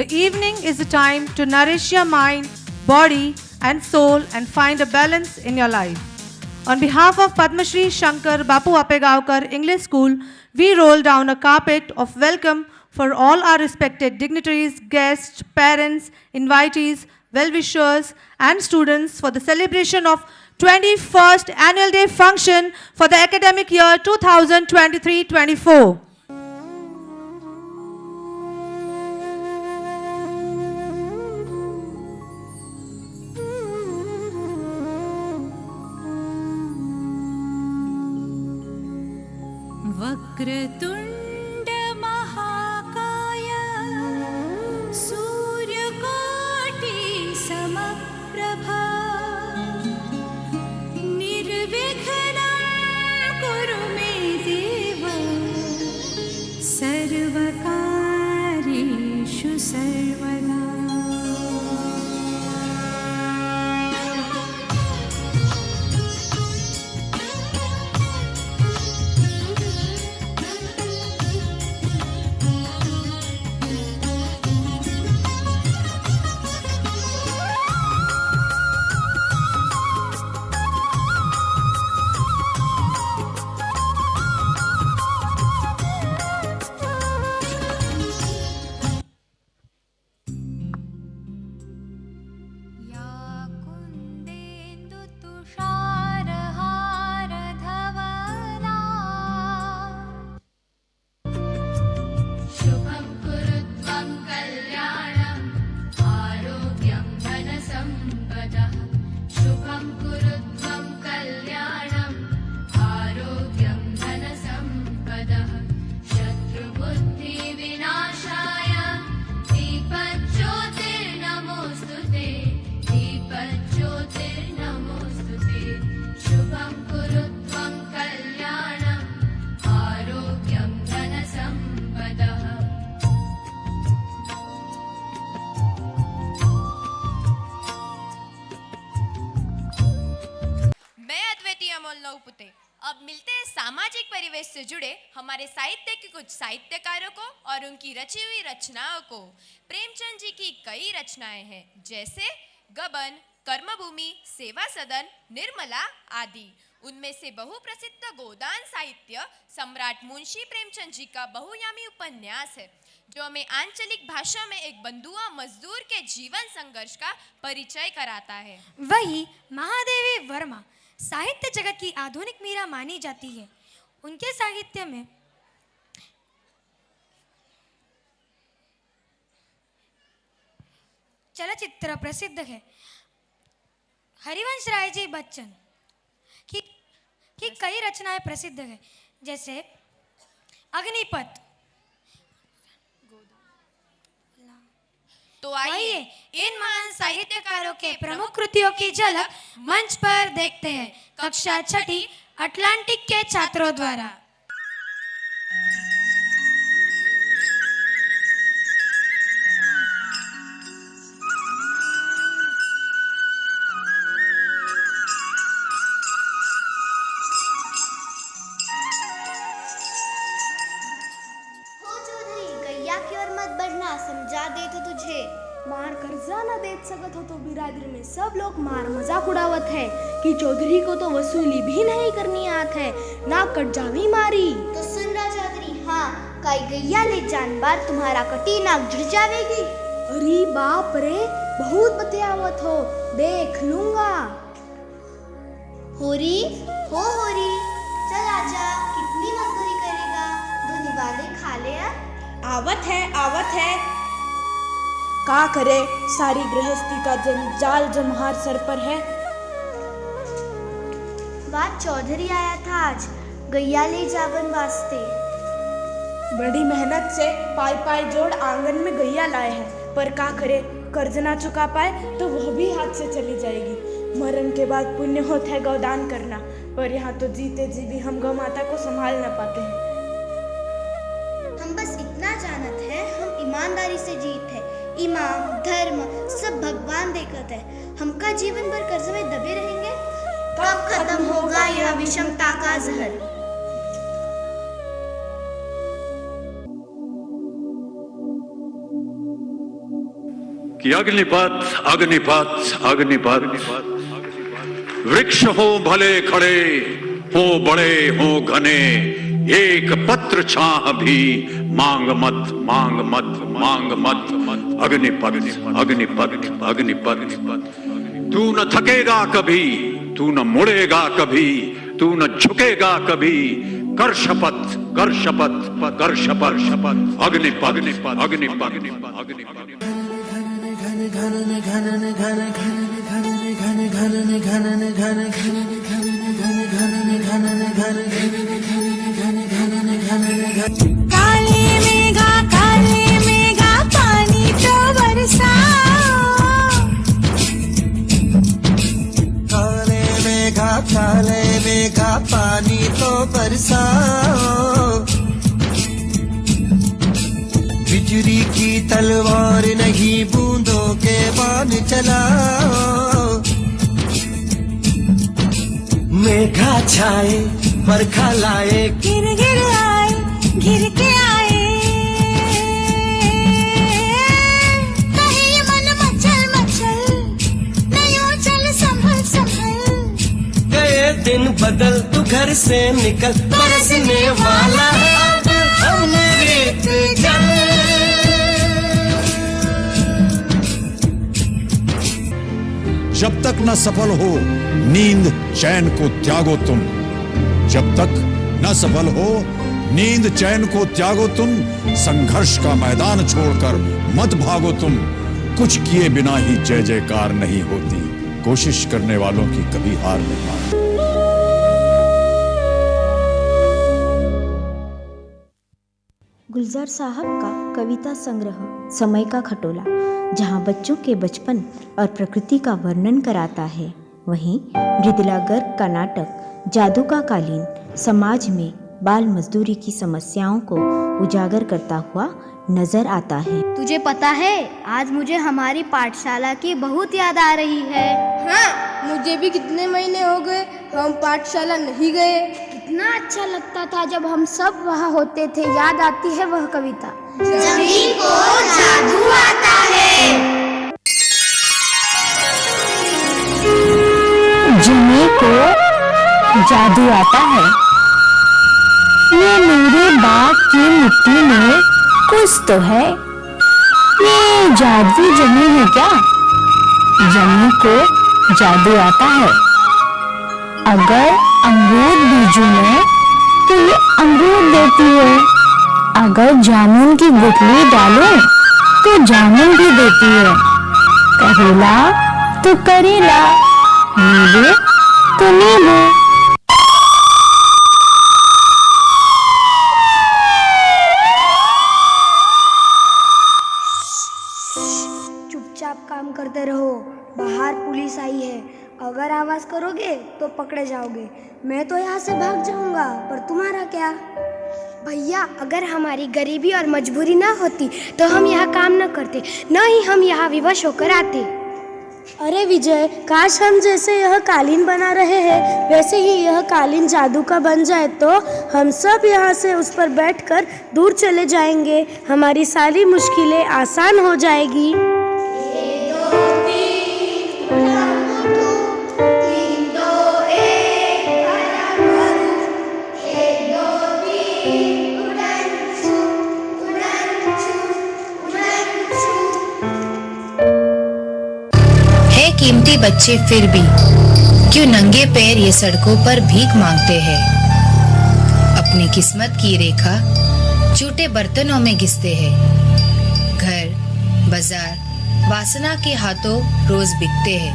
The evening is a time to nourish your mind, body and soul and find a balance in your life. On behalf of Padma Shri Shankar Bapu Apegavkar English School, we roll down a carpet of welcome for all our respected dignitaries, guests, parents, invitees, well-wishers and students for the celebration of 21st Annual Day Function for the academic year 2023-24. वक्रतुण्ड महाकाय सूर्यकोटि समप्रभा निर्विघ्नं कुरु मे देव सर्वकार्येषु सर्वदा। अब मिलते हैं सामाजिक परिवेश से जुड़े हमारे साहित्य के कुछ साहित्यकारों को और उनकी रची हुई रचनाओं को। प्रेमचंद जी की कई रचनाएं हैं जैसे गबन, कर्मभूमि, सेवा सदन, निर्मला आदि। उनमें से बहुप्रसिद्ध गोदान साहित्य सम्राट मुंशी प्रेमचंद जी का बहुयामी उपन्यास है जो हमें आंचलिक भाषा में एक बंधुआ मजदूर के जीवन संघर्ष का परिचय कराता है। वही महादेवी वर्मा साहित्य जगत की आधुनिक मीरा मानी जाती है। उनके साहित्य में चलचित्र प्रसिद्ध है। हरिवंश राय जी बच्चन की कई रचनाएं प्रसिद्ध है जैसे अग्निपथ। तो आइए इन महान साहित्यकारों के प्रमुख कृतियों की झलक मंच पर देखते हैं कक्षा 6ठी अटलांटिक के छात्रों द्वारा। समझा दे तो तुझे मार कर्जा न दे सकत हो तो बिरादरी में सब लोग मार मजाक उड़ावत है कि चौधरी को तो वसूली भी नहीं करनी आत है ना कट जावी मारी। तो सुन रहा चौधरी, हाँ काई गैया ले जानबार तुम्हारा कटी नाक जुड़ जावेगी। अरे बाप रे, बहुत बतियावत हो, देख लूंगा। होरी चल आजा, कितनी मजदूरी करेगा, दो निवाले खा ले। आवत है का करे, सारी गृहस्थी का जंजाल जमहार सर पर है। बात चौधरी आया था आज गैया ले जावन वास्ते। बड़ी मेहनत से पाई जोड़ आंगन में गैया लाए हैं, पर का करे, कर्ज ना चुका पाए तो वह भी हाथ से चली जाएगी। मरण के बाद पुण्य होता है गौदान करना, पर यहाँ तो जीते जी भी हम गौ माता को संभाल न पाते हैं। हम बस इतना जानत है, हम ईमानदारी से जीत है। ईमान धर्म सब भगवान देखत है। हमका जीवन भर कर्ज में दबे रहेंगे, कब खत्म होगा यह विषमता का जहर। कि अग्निपथ अग्निपथ अग्निपथ वृक्ष हो भले खड़े हो बड़े हो घने, एक पत्र छाह भी मांग मत मांग मत मांग मत। अग्निपथ अग्निपथ अग्निपथ। तू न थकेगा कभी, तू न मुड़ेगा कभी, तू न झुकेगा कभी, कर शपथ कर शपथ कर शपथ शपथ। अग्निपथ अग्निपथ अग्निपथ अग्निपथ। काले मेघा पानी तो बरसाओ। काले मेघा पानी तो बरसाओ। बिजली की तलवार नहीं बूंदों के बाण चलाओ। मेघा छाए बरखा लाए, गिर गिर आए गिर के आए। नहीं ये मन मचल मचल, नहीं वो चल संभल संभल। गए दिन बदल तू घर से निकल, बरसने वाला है अब हमने रेत जल। जब तक न सफल हो नींद चैन को त्यागो तुम, जब तक न सफल हो नींद चैन को त्यागो तुम। संघर्ष का मैदान छोड़कर मत भागो तुम, कुछ किए बिना ही जय जयकार नहीं होती, कोशिश करने वालों की कभी हार नहीं मानती। गुलजार साहब का कविता संग्रह समय का खटोला, जहाँ बच्चों के बचपन और प्रकृति का वर्णन कराता है, वहीं मृदुला गर्ग का नाटक जादू का कालीन समाज में बाल मजदूरी की समस्याओं को उजागर करता हुआ नजर आता है। तुझे पता है, आज मुझे हमारी पाठशाला की बहुत याद आ रही है। हाँ, मुझे भी कितने महीने हो गए हम पाठशाला नहीं गए। कितना अच्छा लगता था जब हम सब वहाँ होते थे। याद आती है वह कविता, जमीन को जादू आता है। जमीन को जादू आता है। ये मेरे बाग की मिट्टी में कुछ तो है। ये जादू जमीन है क्या? जमीन को जादू आता है। अगर अमरूद बीजूं में तो ये अमरूद देती है। अगर जामुन की गुठली डालो तो जामुन भी देती है। करेला तो करेला, नींबू तो नींबू। चुपचाप काम करते रहो, बाहर पुलिस आई है। अगर आवाज करोगे तो पकड़े जाओगे। मैं तो यहाँ से भाग जाऊंगा, पर तुम्हारा क्या? भैया, अगर हमारी गरीबी और मजबूरी ना होती तो हम यहाँ काम न करते, न ही हम यहाँ विवश होकर आते। अरे विजय, काश हम जैसे यह कालीन बना रहे हैं वैसे ही यह कालीन जादू का बन जाए तो हम सब यहाँ से उस पर बैठकर दूर चले जाएंगे। हमारी सारी मुश्किलें आसान हो जाएगी। कीमती बच्चे फिर भी क्यों नंगे पैर ये सड़कों पर भीख मांगते हैं। अपनी किस्मत की रेखा झूठे बर्तनों में घिसते हैं। घर बाजार वासना के हाथों रोज बिकते हैं।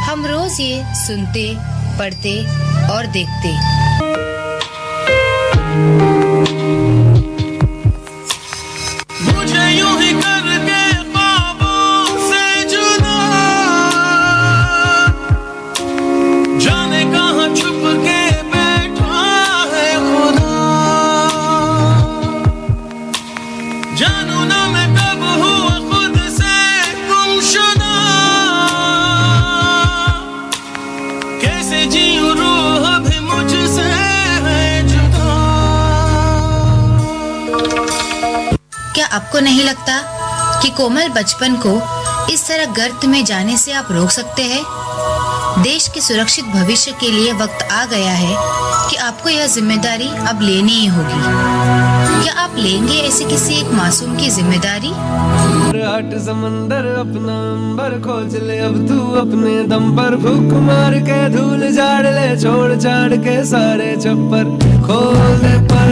हम रोज ये सुनते, पढ़ते और देखते। मुझे यूं ही करके ख्वाबों से जुदा, जाने कहाँ छुप के बैठा है खुदा। जानू ना मैं कब हुआ खुद से गुमशुदा, कैसे जीऊं रूह भी मुझसे है जुदा। क्या आपको नहीं लगता कि कोमल बचपन को इस तरह गर्त में जाने से आप रोक सकते हैं। देश के सुरक्षित भविष्य के लिए वक्त आ गया है कि आपको यह जिम्मेदारी अब लेनी ही होगी। क्या आप लेंगे ऐसे किसी एक मासूम की जिम्मेदारी? हट समंदर अपना अंबर खोज ले अब तू अपने दम पर, फूक मार के धूल झाड़ ले, छोड़ छाड़ के सारे छप्पर, खोल पर